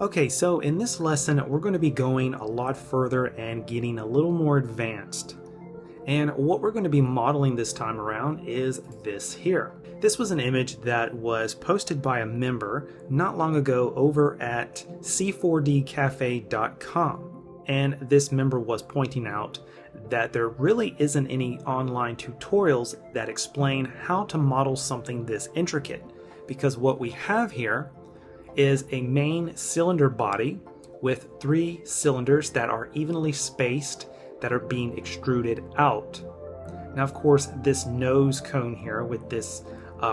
Okay, so in this lesson, we're going to be going a lot further and getting a little more advanced. And what we're going to be modeling this time around is this here. This was an image that was posted by a member not long ago over at C4Dcafe.com. And this member was pointing out that there really isn't any online tutorials that explain how to model something this intricate, because what we have here is a main cylinder body with 3 cylinders that are evenly spaced that are being extruded out. Now, of course, this nose cone here with this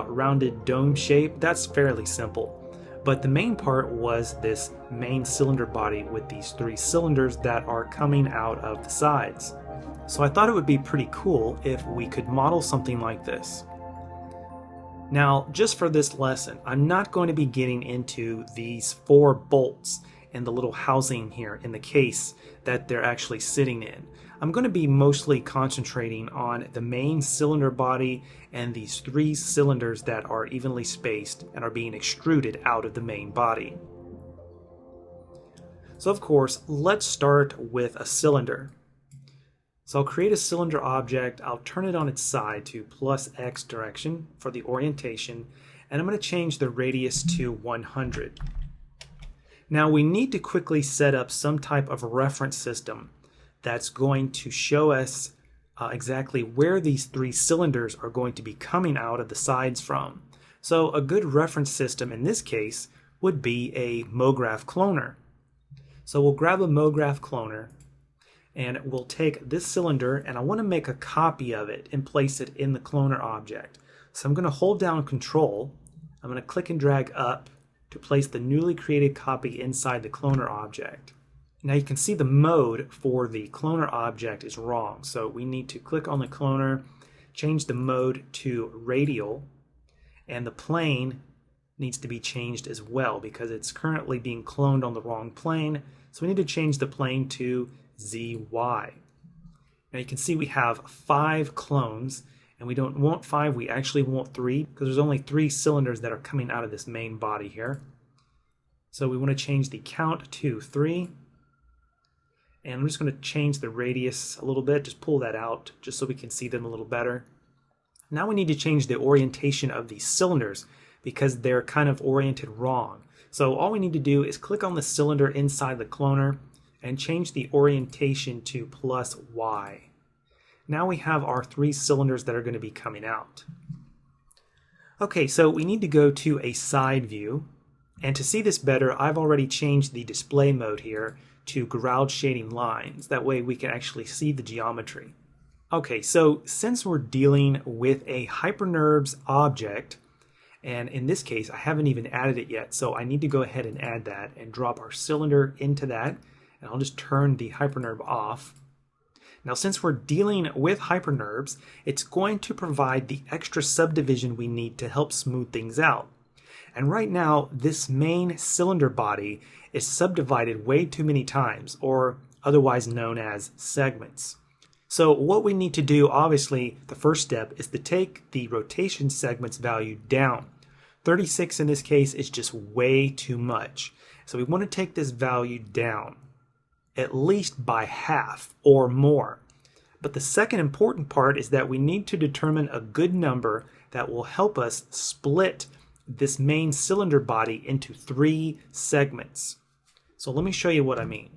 rounded dome shape, that's fairly simple. But the main part was this main cylinder body with these 3 cylinders that are coming out of the sides. So I thought it would be pretty cool if we could model something like this. Now, just for this lesson, I'm not going to be getting into these 4 bolts and the little housing here in the case that they're actually sitting in. I'm going to be mostly concentrating on the main cylinder body and these 3 cylinders that are evenly spaced and are being extruded out of the main body. So of course, let's start with a cylinder. So I'll create a cylinder object, I'll turn it on its side to +X direction for the orientation, and I'm going to change the radius to 100. Now we need to quickly set up some type of reference system that's going to show us exactly where these 3 cylinders are going to be coming out of the sides from. So a good reference system in this case would be a Mograph Cloner. So we'll grab a Mograph Cloner, and we'll take this cylinder, and I want to make a copy of it and place it in the cloner object. So I'm going to hold down Control, I'm going to click and drag up to place the newly created copy inside the cloner object. Now you can see the mode for the cloner object is wrong, so we need to click on the cloner, change the mode to Radial, and the plane needs to be changed as well because it's currently being cloned on the wrong plane, so we need to change the plane to ZY. Now you can see we have 5 clones, and we don't want 5, we actually want 3 because there's only 3 cylinders that are coming out of this main body here. So we want to change the count to 3, and I'm just going to change the radius a little bit, just pull that out just so we can see them a little better. Now we need to change the orientation of these cylinders because they're kind of oriented wrong. So all we need to do is click on the cylinder inside the cloner and change the orientation to +Y. Now we have our 3 cylinders that are going to be coming out. Okay, so we need to go to a side view, and to see this better, I've already changed the display mode here to ground shading lines. That way we can actually see the geometry. Okay, so since we're dealing with a HyperNurbs object, and in this case I haven't even added it yet, so I need to go ahead and add that and drop our cylinder into that. And I'll just turn the HyperNurb off. Now since we're dealing with HyperNurbs, it's going to provide the extra subdivision we need to help smooth things out. And right now, this main cylinder body is subdivided way too many times, or otherwise known as segments. So what we need to do, obviously, the first step is to take the rotation segments value down. 36 in this case is just way too much. So we want to take this value down, at least by half or more. But the second important part is that we need to determine a good number that will help us split this main cylinder body into 3 segments. So let me show you what I mean.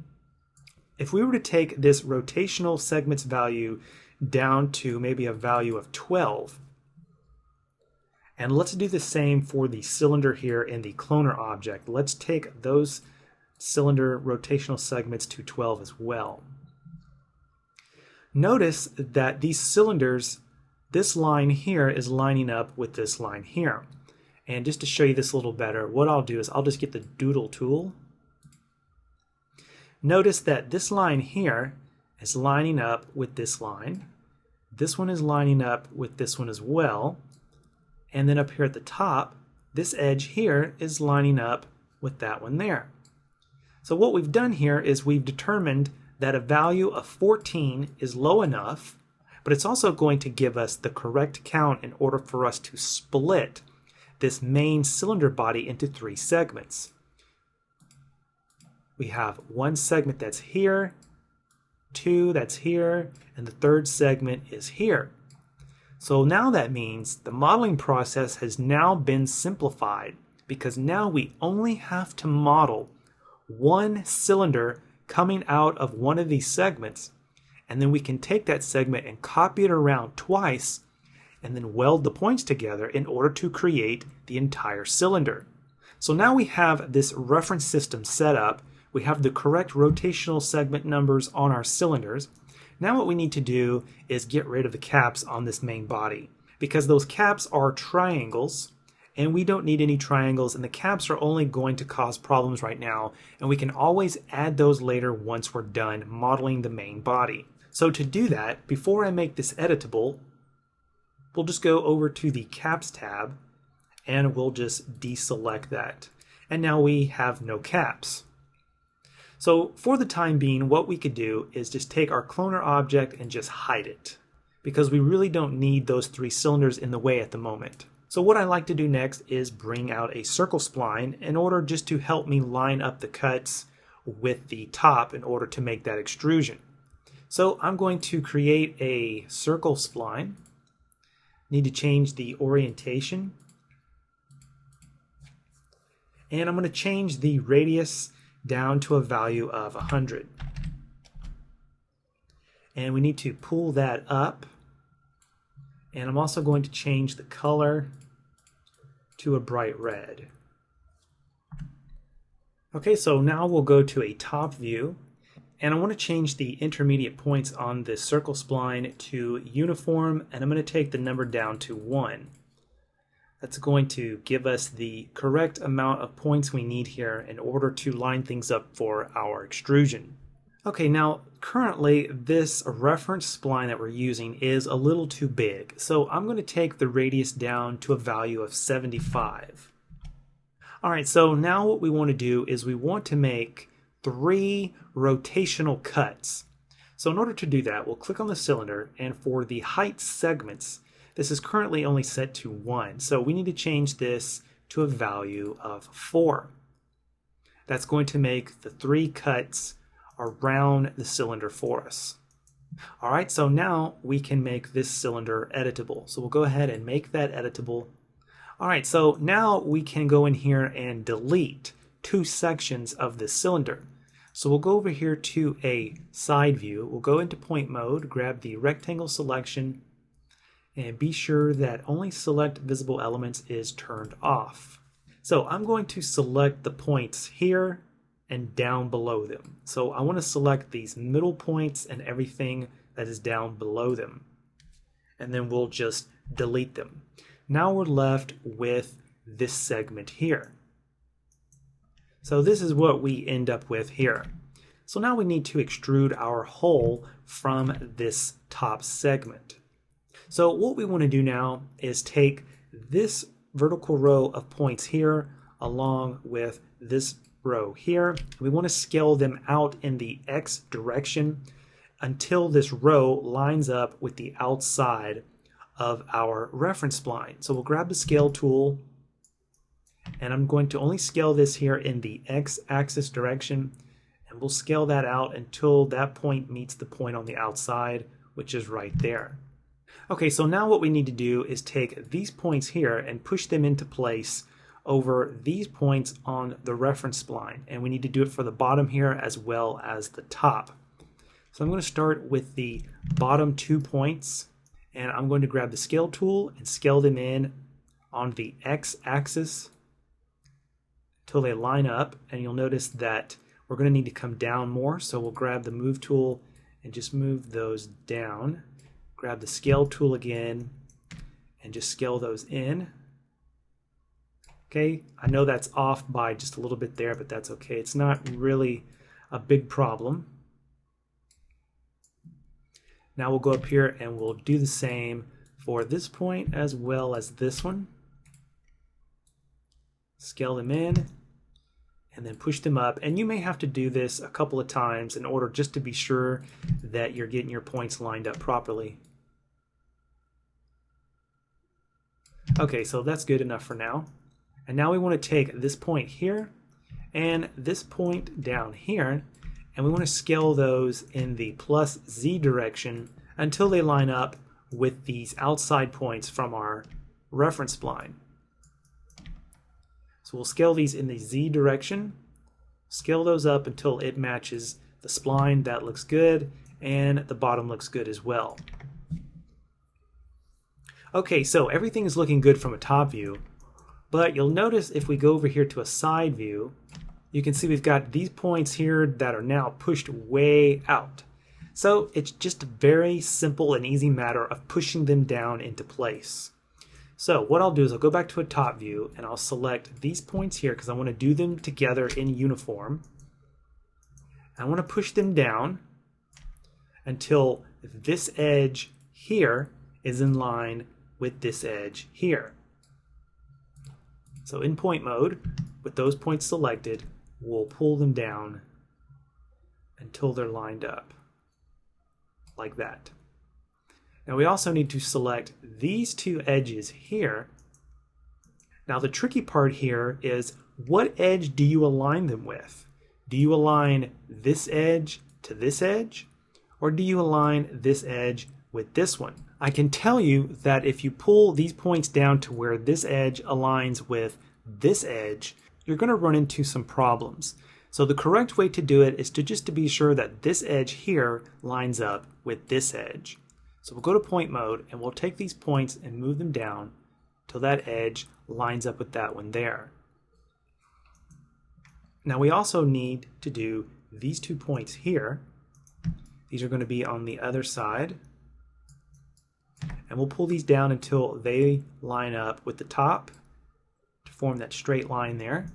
If we were to take this rotational segments value down to maybe a value of 12, and let's do the same for the cylinder here in the cloner object. Let's take those cylinder rotational segments to 12 as well. Notice that these cylinders, this line here is lining up with this line here. And just to show you this a little better, what I'll do is I'll just get the doodle tool. Notice that this line here is lining up with this line. This one is lining up with this one as well. And then up here at the top, this edge here is lining up with that one there. So what we've done here is we've determined that a value of 14 is low enough, but it's also going to give us the correct count in order for us to split this main cylinder body into 3 segments. we have one segment that's here, two that's here, and the third segment is here. So now that means the modeling process has now been simplified, because now we only have to model one cylinder coming out of one of these segments, and then we can take that segment and copy it around twice and then weld the points together in order to create the entire cylinder. So now we have this reference system set up. We have the correct rotational segment numbers on our cylinders. Now what we need to do is get rid of the caps on this main body, because those caps are triangles and we don't need any triangles, and the caps are only going to cause problems right now, and we can always add those later once we're done modeling the main body. So to do that, before I make this editable, we'll just go over to the Caps tab and we'll just deselect that. And now we have no caps. So for the time being, what we could do is just take our cloner object and just hide it, because we really don't need those three cylinders in the way at the moment. So what I like to do next is bring out a circle spline in order just to help me line up the cuts with the top in order to make that extrusion. So I'm going to create a circle spline. Need to change the orientation. And I'm going to change the radius down to a value of 100. And we need to pull that up. And I'm also going to change the color to a bright red. Okay, so now we'll go to a top view, and I want to change the intermediate points on this circle spline to uniform, and I'm going to take the number down to 1. That's going to give us the correct amount of points we need here in order to line things up for our extrusion. Okay, now currently this reference spline that we're using is a little too big, so I'm going to take the radius down to a value of 75. Alright, so now what we want to do is we want to make 3 rotational cuts. So in order to do that, we'll click on the cylinder, and for the height segments, this is currently only set to 1, so we need to change this to a value of 4. That's going to make the 3 cuts around the cylinder for us. Alright, so now we can make this cylinder editable. So we'll go ahead and make that editable. Alright, so now we can go in here and delete 2 sections of this cylinder. So we'll go over here to a side view. We'll go into point mode, grab the rectangle selection, and be sure that only select visible elements is turned off. So I'm going to select the points here and down below them. So I want to select these middle points and everything that is down below them. And then we'll just delete them. Now we're left with this segment here. So this is what we end up with here. So now we need to extrude our hole from this top segment. So what we want to do now is take this vertical row of points here along with this row here. We want to scale them out in the X direction until this row lines up with the outside of our reference spline. So we'll grab the scale tool, and I'm going to only scale this here in the X-axis direction, and we'll scale that out until that point meets the point on the outside, which is right there. Okay, so now what we need to do is take these points here and push them into place over these points on the reference spline, and we need to do it for the bottom here as well as the top. So I'm going to start with the bottom 2 points, and I'm going to grab the scale tool and scale them in on the X-axis till they line up, and you'll notice that we're going to need to come down more, so we'll grab the move tool and just move those down. Grab the scale tool again and just scale those in. Okay, I know that's off by just a little bit there, but that's okay. It's not really a big problem. Now we'll go up here and we'll do the same for this point as well as this one. Scale them in and then push them up. And you may have to do this a couple of times in order just to be sure that you're getting your points lined up properly. Okay, so that's good enough for now. And now we want to take this point here and this point down here, and we want to scale those in the plus Z direction until they line up with these outside points from our reference spline. So we'll scale these in the Z direction, scale those up until it matches the spline. That looks good, and the bottom looks good as well. Okay, so everything is looking good from a top view, but you'll notice if we go over here to a side view, you can see we've got these points here that are now pushed way out. So it's just a very simple and easy matter of pushing them down into place. So what I'll do is I'll go back to a top view and I'll select these points here because I want to do them together in uniform. I want to push them down until this edge here is in line with this edge here. So in point mode, with those points selected, we'll pull them down until they're lined up, like that. Now we also need to select these two edges here. Now the tricky part here is, what edge do you align them with? Do you align this edge to this edge, or do you align this edge with this one? I can tell you that if you pull these points down to where this edge aligns with this edge, you're going to run into some problems. So the correct way to do it is to be sure that this edge here lines up with this edge. So we'll go to point mode and we'll take these points and move them down till that edge lines up with that one there. Now we also need to do these 2 points here. These are going to be on the other side. And we'll pull these down until they line up with the top to form that straight line there.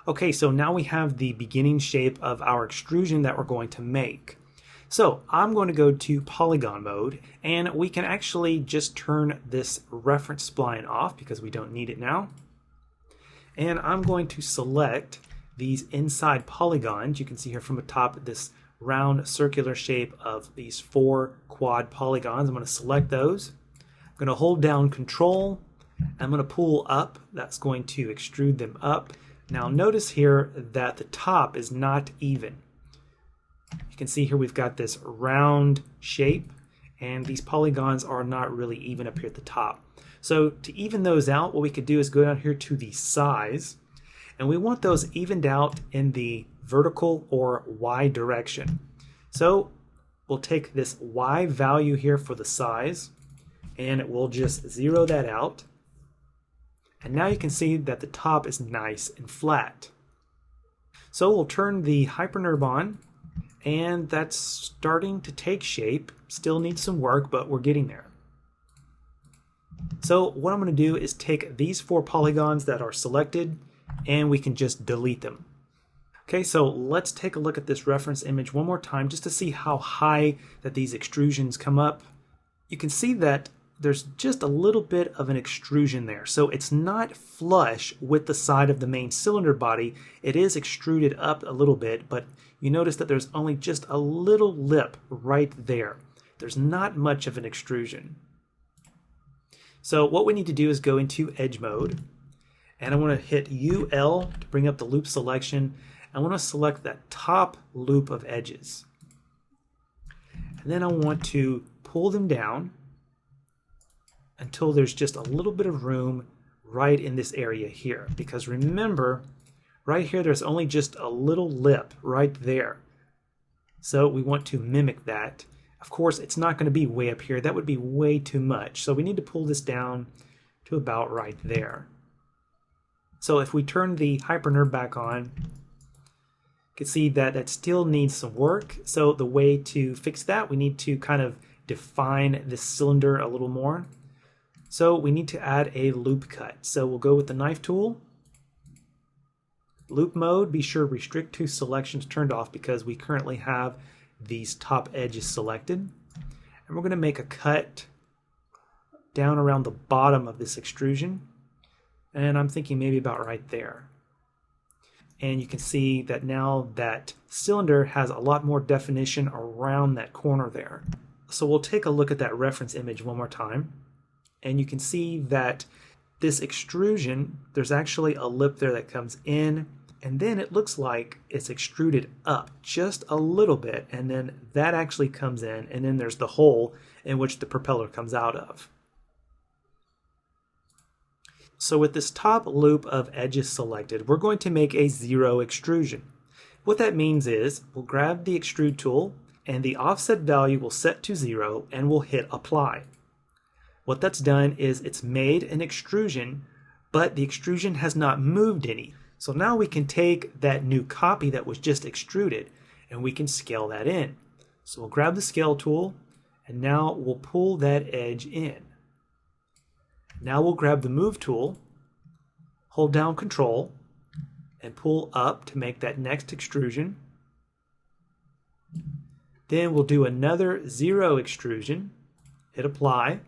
Okay, so now we have the beginning shape of our extrusion that we're going to make. So I'm going to go to polygon mode, and we can actually just turn this reference spline off because we don't need it now. And I'm going to select these inside polygons. You can see here from the top this round circular shape of these 4 quad polygons. I'm going to select those. I'm going to hold down Control. I'm going to pull up. That's going to extrude them up. Now notice here that the top is not even. You can see here we've got this round shape, and these polygons are not really even up here at the top. So to even those out, what we could do is go down here to the size, and we want those evened out in the vertical or Y direction. So we'll take this Y value here for the size, and we'll just zero that out. And now you can see that the top is nice and flat. So we'll turn the hypernerve on, and that's starting to take shape. Still needs some work, but we're getting there. So what I'm going to do is take these 4 polygons that are selected, and we can just delete them. Okay, so let's take a look at this reference image one more time just to see how high that these extrusions come up. You can see that there's just a little bit of an extrusion there. So it's not flush with the side of the main cylinder body. It is extruded up a little bit, but you notice that there's only just a little lip right there. There's not much of an extrusion. So what we need to do is go into edge mode, and I want to hit UL to bring up the loop selection. I want to select that top loop of edges. And then I want to pull them down until there's just a little bit of room right in this area here. Because remember, right here there's only just a little lip right there. So we want to mimic that. Of course, it's not going to be way up here. That would be way too much. So we need to pull this down to about right there. So if we turn the hypernerve back on, you can see that that still needs some work. So the way to fix that, we need to kind of define this cylinder a little more. So we need to add a loop cut. So we'll go with the knife tool. Loop mode, be sure restrict to selections turned off because we currently have these top edges selected. And we're going to make a cut down around the bottom of this extrusion. And I'm thinking maybe about right there. And you can see that now that cylinder has a lot more definition around that corner there. So we'll take a look at that reference image one more time. And you can see that this extrusion, there's actually a lip there that comes in, and then it looks like it's extruded up just a little bit, and then that actually comes in, and then there's the hole in which the propeller comes out of. So with this top loop of edges selected, we're going to make a zero extrusion. What that means is we'll grab the extrude tool, and the offset value will set to 0, and we'll hit apply. What that's done is it's made an extrusion, but the extrusion has not moved any. So now we can take that new copy that was just extruded and we can scale that in. So we'll grab the scale tool and now we'll pull that edge in. Now we'll grab the move tool, hold down Control, and pull up to make that next extrusion. Then we'll do another zero extrusion, hit apply,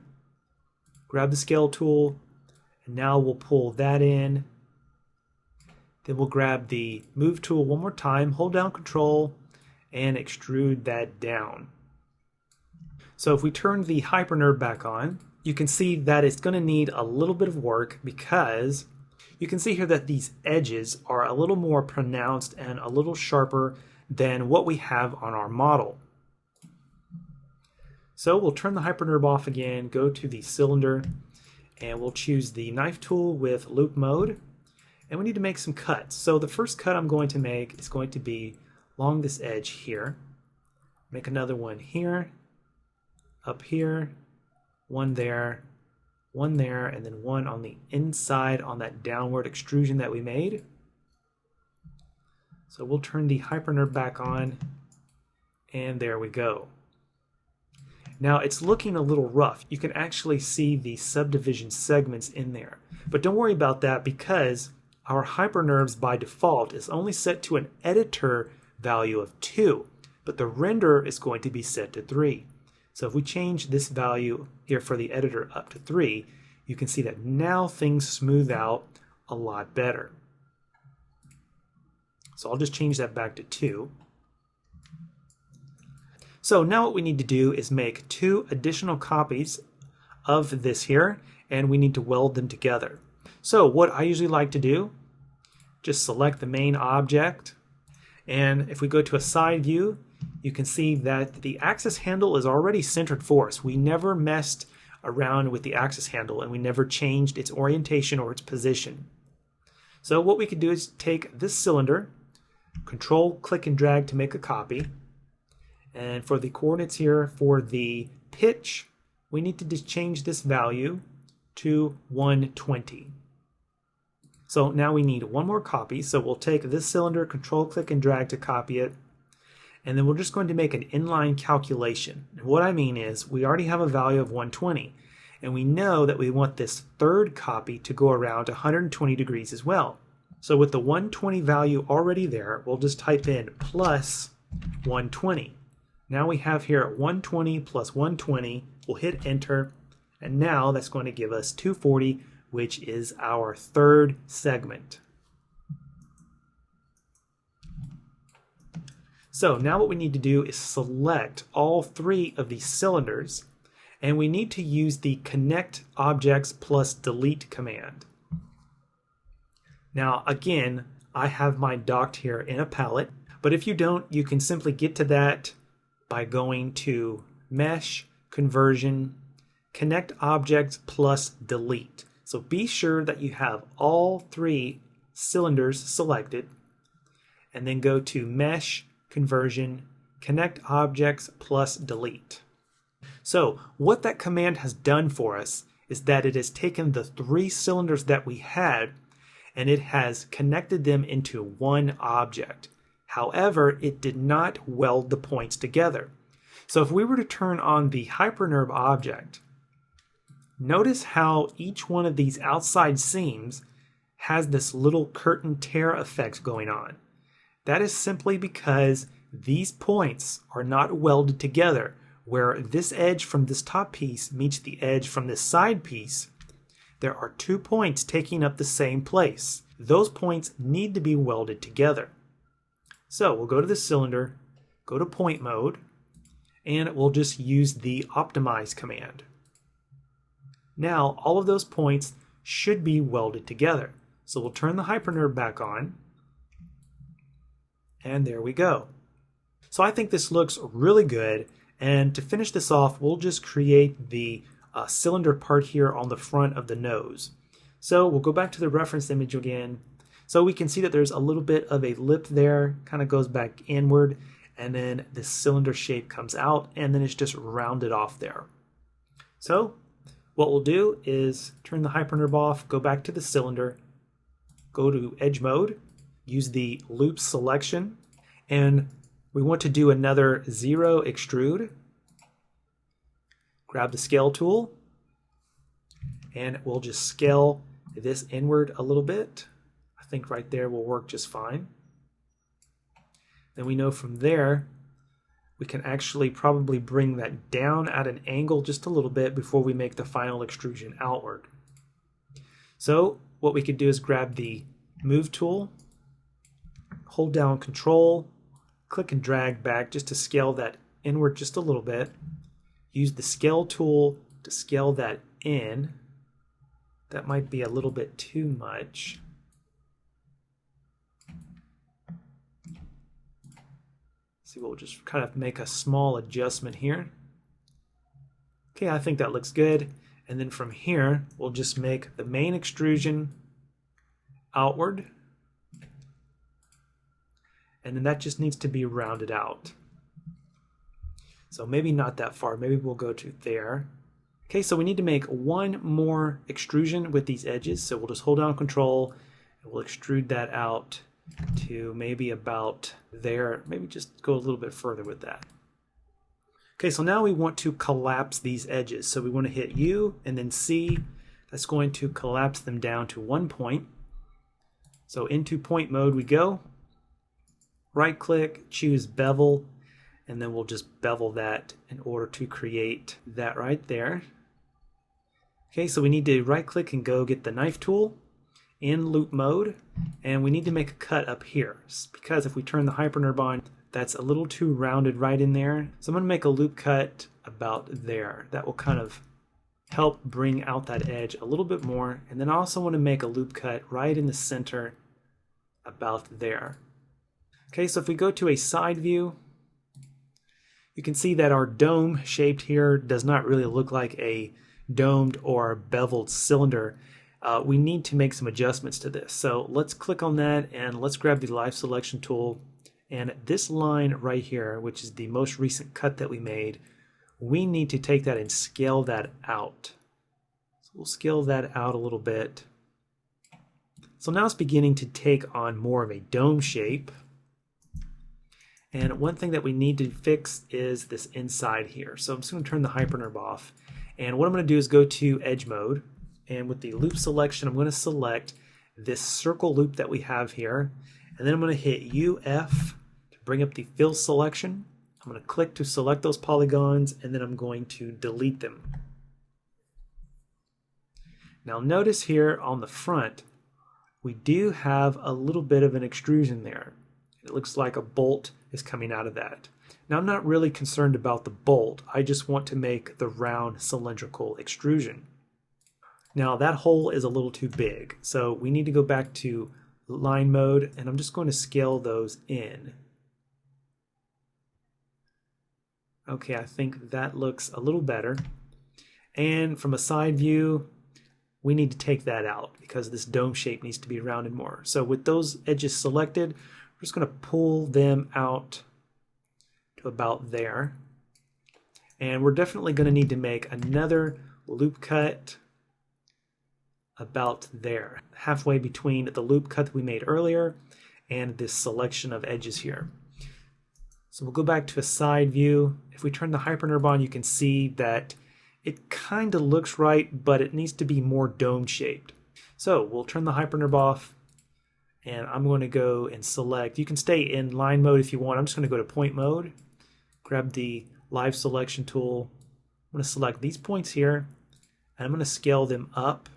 grab the scale tool, and now we'll pull that in. Then we'll grab the move tool one more time, hold down Control, and extrude that down. So if we turn the HyperNerve back on, you can see that it's going to need a little bit of work because you can see here that these edges are a little more pronounced and a little sharper than what we have on our model. So we'll turn the HyperNerve off again, go to the cylinder, and we'll choose the knife tool with loop mode. And we need to make some cuts. So the first cut I'm going to make is going to be along this edge here. Make another one here, up here, one there, and then one on the inside on that downward extrusion that we made. So we'll turn the HyperNerve back on, and there we go. Now it's looking a little rough. You can actually see the subdivision segments in there. But don't worry about that because our HyperNerves by default is only set to an editor value of 2, but the render is going to be set to 3. So if we change this value here for the editor up to 3, you can see that now things smooth out a lot better. So I'll just change that back to 2. So now what we need to do is make 2 additional copies of this here, and we need to weld them together. So what I usually like to do, just select the main object, and if we go to a side view, you can see that the axis handle is already centered for us. We never messed around with the axis handle and we never changed its orientation or its position. So what we could do is take this cylinder, Control, click and drag to make a copy, and for the coordinates here for the pitch, we need to just change this value to 120. So now we need one more copy, so we'll take this cylinder, Control, click and drag to copy it, and then we're just going to make an inline calculation. And what I mean is we already have a value of 120, and we know that we want this third copy to go around 120 degrees as well. So with the 120 value already there, we'll just type in plus 120. Now we have here 120 plus 120, we'll hit enter, and now that's going to give us 240, which is our third segment. So now what we need to do is select all 3 of these cylinders, and we need to use the connect objects plus delete command. Now again, I have mine docked here in a palette, but if you don't, you can simply get to that by going to Mesh, Conversion, Connect Objects plus Delete. So be sure that you have all 3 cylinders selected, and then go to Mesh, Conversion, Connect Objects plus Delete. So what that command has done for us is that it has taken the 3 cylinders that we had and it has connected them into one object. However, it did not weld the points together. So if we were to turn on the HyperNerve object, notice how each one of these outside seams has this little curtain tear effect going on. That is simply because these points are not welded together, where this edge from this top piece meets the edge from this side piece. There are 2 points taking up the same place. Those points need to be welded together. So we'll go to the cylinder, go to point mode, and we'll just use the optimize command. Now all of those points should be welded together. So we'll turn the hypernerve back on, and there we go. So I think this looks really good, and to finish this off, we'll just create the cylinder part here on the front of the nose. So we'll go back to the reference image again. So we can see that there's a little bit of a lip there, kind of goes back inward, and then the cylinder shape comes out, and then it's just rounded off there. So what we'll do is turn the hypernerve off, go back to the cylinder, go to edge mode, use the loop selection, and we want to do another 0 extrude. Grab the scale tool, and we'll just scale this inward a little bit. I think right there will work just fine. Then we know from there we can actually probably bring that down at an angle just a little bit before we make the final extrusion outward. So what we could do is grab the move tool, hold down Control, click and drag back just to scale that inward just a little bit. Use the scale tool to scale that in. That might be a little bit too much. See, we'll just kind of make a small adjustment here. Okay, I think that looks good. And then from here, we'll just make the main extrusion outward. And then that just needs to be rounded out. So maybe not that far, maybe we'll go to there. Okay, so we need to make one more extrusion with these edges. So we'll just hold down Control and we'll extrude that out to maybe about there, maybe just go a little bit further with that. Okay, so now we want to collapse these edges. So we want to hit U and then C. That's going to collapse them down to one point. So into point mode we go. Right click, choose bevel, and then we'll just bevel that in order to create that right there. Okay, so we need to right click and go get the knife tool in loop mode, and we need to make a cut up here because if we turn the hypernerve on, that's a little too rounded right in there. So I'm going to make a loop cut about there. That will kind of help bring out that edge a little bit more, and then I also want to make a loop cut right in the center about there. Okay, so if we go to a side view, you can see that our dome shaped here does not really look like a domed or beveled cylinder. We need to make some adjustments to this. So let's click on that and let's grab the live selection tool. And this line right here, which is the most recent cut that we made, we need to take that and scale that out. So we'll scale that out a little bit. So now it's beginning to take on more of a dome shape. And one thing that we need to fix is this inside here. So I'm just going to turn the hypernerve off. And what I'm going to do is go to edge mode. And with the loop selection, I'm going to select this circle loop that we have here. And then I'm going to hit UF to bring up the fill selection. I'm going to click to select those polygons, and then I'm going to delete them. Now notice here on the front, we do have a little bit of an extrusion there. It looks like a bolt is coming out of that. Now I'm not really concerned about the bolt. I just want to make the round cylindrical extrusion. Now that hole is a little too big, so we need to go back to line mode, and I'm just going to scale those in. Okay, I think that looks a little better. And from a side view, we need to take that out because this dome shape needs to be rounded more. So with those edges selected, we're just going to pull them out to about there. And we're definitely going to need to make another loop cut about there, halfway between the loop cut that we made earlier and this selection of edges here. So we'll go back to a side view. If we turn the hypernerve on, you can see that it kind of looks right, but it needs to be more dome shaped. So we'll turn the hypernerve off, and I'm going to go and select. You can stay in line mode if you want. I'm just going to go to point mode, grab the live selection tool. I'm going to select these points here, and I'm going to scale them up.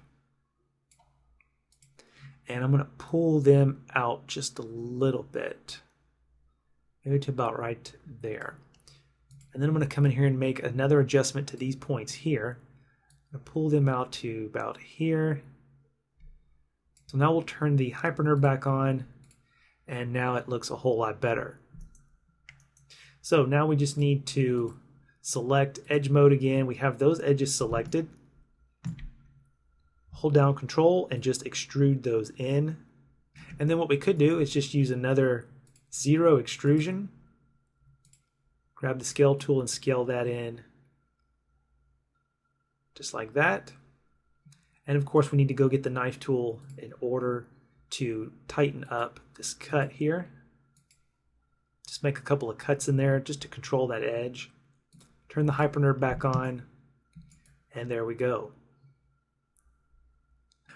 And I'm going to pull them out just a little bit, maybe to about right there. And then I'm going to come in here and make another adjustment to these points here. I'm going to pull them out to about here. So now we'll turn the hyperner back on, and now it looks a whole lot better. So now we just need to select edge mode again. We have those edges selected. Hold down Control and just extrude those in. And then what we could do is just use another 0 extrusion. Grab the scale tool and scale that in just like that. And of course we need to go get the knife tool in order to tighten up this cut here. Just make a couple of cuts in there just to control that edge. Turn the hyperner back on, and there we go.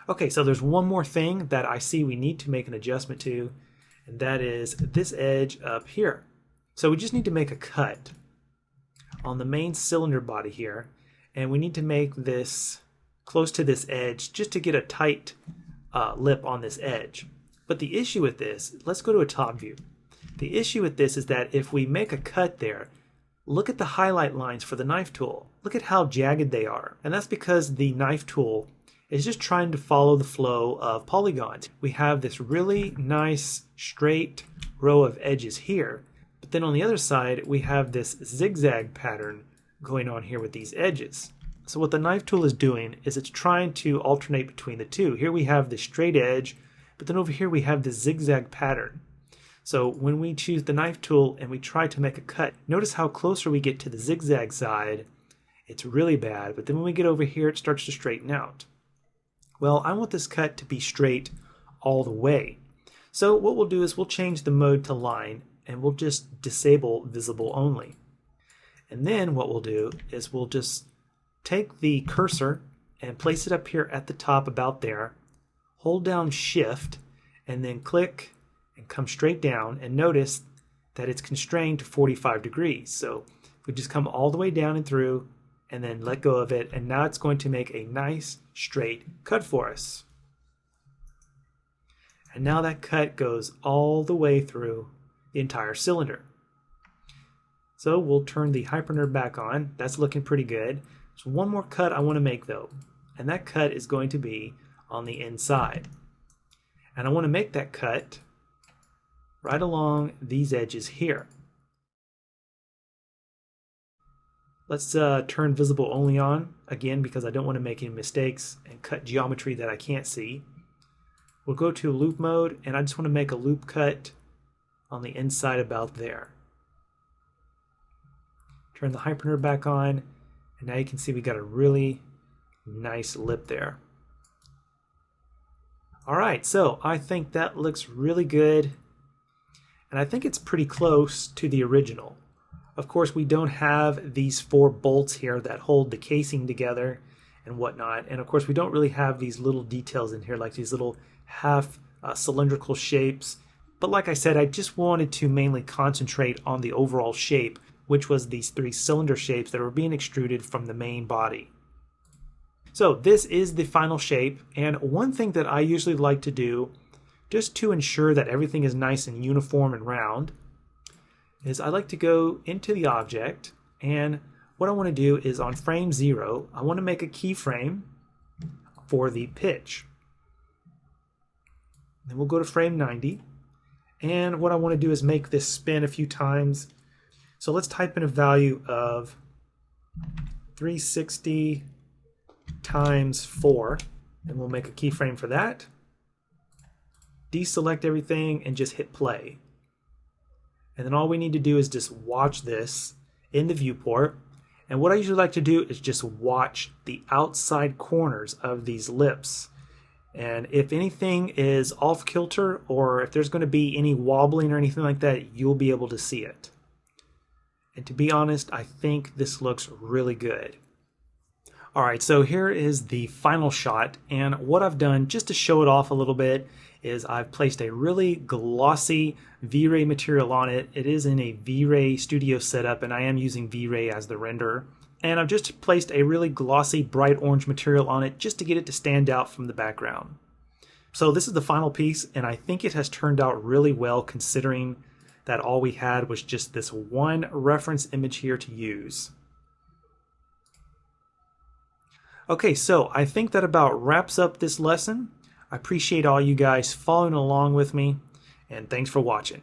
Okay, so there's one more thing that I see we need to make an adjustment to, and that is this edge up here. So we just need to make a cut on the main cylinder body here, and we need to make this close to this edge just to get a tight lip on this edge. But the issue with this, let's go to a top view. The issue with this is that if we make a cut there, look at the highlight lines for the knife tool. Look at how jagged they are. And that's because the knife tool is just trying to follow the flow of polygons. We have this really nice straight row of edges here, but then on the other side we have this zigzag pattern going on here with these edges. So what the knife tool is doing is it's trying to alternate between the two. Here we have the straight edge, but then over here we have this zigzag pattern. So when we choose the knife tool and we try to make a cut, notice how closer we get to the zigzag side, it's really bad, but then when we get over here it starts to straighten out. Well, I want this cut to be straight all the way. So what we'll do is we'll change the mode to line and we'll just disable visible only. And then what we'll do is we'll just take the cursor and place it up here at the top about there, hold down Shift, and then click and come straight down, and notice that it's constrained to 45 degrees. So if we just come all the way down and through and then let go of it, and now it's going to make a nice straight cut for us. And now that cut goes all the way through the entire cylinder. So we'll turn the hyperner back on. That's looking pretty good. So one more cut I want to make though, and that cut is going to be on the inside. And I want to make that cut right along these edges here. Let's turn visible only on again because I don't want to make any mistakes and cut geometry that I can't see. We'll go to loop mode, and I just want to make a loop cut on the inside about there. Turn the hyperner back on, and now you can see we got a really nice lip there. Alright, so I think that looks really good, and I think it's pretty close to the original. Of course, we don't have these 4 bolts here that hold the casing together and whatnot, and of course we don't really have these little details in here like these little half cylindrical shapes. But like I said, I just wanted to mainly concentrate on the overall shape, which was these 3 cylinder shapes that were being extruded from the main body. So this is the final shape, and one thing that I usually like to do, just to ensure that everything is nice and uniform and round, is I like to go into the object, and what I want to do is on frame 0, I want to make a keyframe for the pitch. Then we'll go to frame 90, and what I want to do is make this spin a few times. So let's type in a value of 360 times 4, and we'll make a keyframe for that. Deselect everything and just hit play. And then all we need to do is just watch this in the viewport. And what I usually like to do is just watch the outside corners of these lips. And if anything is off kilter, or if there's going to be any wobbling or anything like that, you'll be able to see it. And to be honest, I think this looks really good. Alright, so here is the final shot, and what I've done just to show it off a little bit is I've placed a really glossy V-Ray material on it. It is in a V-Ray studio setup, and I am using V-Ray as the renderer. And I've just placed a really glossy bright orange material on it just to get it to stand out from the background. So this is the final piece, and I think it has turned out really well considering that all we had was just this one reference image here to use. Okay, so I think that about wraps up this lesson. I appreciate all you guys following along with me, and thanks for watching.